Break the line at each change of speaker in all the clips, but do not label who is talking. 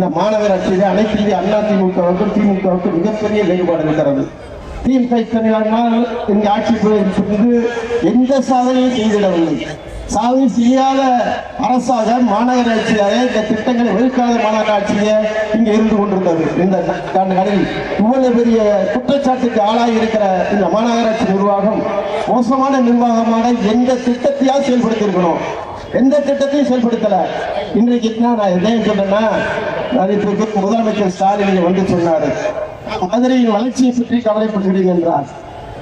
இந்த மாநகராட்சியிலே அனைத்து இந்திய அண்ணா திமுகவுக்கும் திமுகவுக்கும் மிகப்பெரிய வேறுபாடு இருக்கிறது. திமுக இத்தனை நாள் இந்த ஆட்சி புரிந்து எந்த சாதனையும் செய்திடவில்லை. சாதனை செய்யாத அரசாக மாநகராட்சியாக இந்த திட்டங்களை வெறுக்காத மாநகராட்சியை இங்கே இருந்து கொண்டிருந்தது. இந்த நாடுகளில் இவ்வளவு பெரிய குற்றச்சாட்டுக்கு ஆளாகி இருக்கிற இந்த மாநகராட்சி நிர்வாகம் மோசமான நிர்வாகமான எந்த திட்டத்தையாவது செயல்படுத்தியிருக்கணும். எந்த திட்டத்தையும் செயல்படுத்தல. இன்றைக்கு நான் எதை சொல்றேன்னா, முதலமைச்சர் ஸ்டாலின் வந்து சொன்னாரு, மதுரையின் வளர்ச்சியை பற்றி கவலைப்படுகிறீர்கள் என்றார்.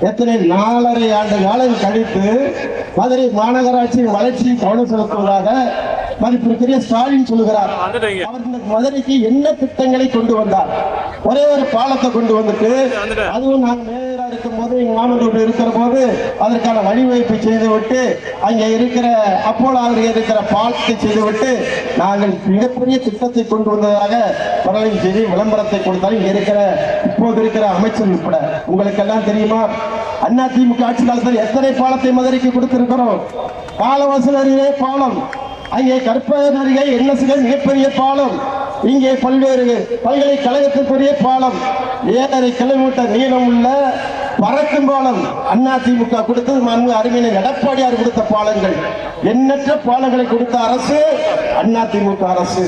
எத்தனை 4.5 ஆண்டு காலம் கழித்து மதுரை மாநகராட்சியின் வளர்ச்சியை கவனம் செலுத்துவதாக மதிப்பிற்குரிய ஸ்டாலின் சொல்லுகிறார். அவர் இந்த மதுரைக்கு என்ன திட்டங்களை கொண்டு வந்தார்? ஒரே ஒரு பாலத்தை கொண்டு வந்துட்டு, அதுவும் நாங்கள் மேயரா இருக்கும் போது எங்க மாமல்லூர் இருக்கிற போது அதற்கான வழிவகுப்பை செய்துவிட்டு அங்கே இருக்கிற அப்போலாவில் இருக்கிற பாலத்தை செய்துவிட்டு நாங்கள் மிகப்பெரிய திட்டத்தை கொண்டு வந்ததாக பரவலின் செய்தி விளம்பரத்தை கொடுத்தாலும் இங்க இருக்கிற இப்போது இருக்கிற அமைச்சர் உட்பட உங்களுக்கெல்லாம் தெரியுமா, அண்ணா திமுக ஆட்சி காலத்தில் எத்தனை பாலத்தை மதுரைக்கு கொடுத்திருக்கிறோம். காலவாசல் அருகே பாலம், அங்கே கற்பகன் அருகே என்எஸ்ல மிகப்பெரிய பாலம், இங்கே பல்வேறு பல்கலைக்கழகத்திற்குரிய பாலம், 7.5 கிலோமீட்டர் நீளம் உள்ள பறக்கும் பாலம் அண்ணா திமுக கொடுத்தது. மாண்பு அறிஞர் எடப்பாடியார் கொடுத்த பாலங்கள், எண்ணற்ற பாலங்களை கொடுத்த அரசு அண்ணா திமுக அரசு.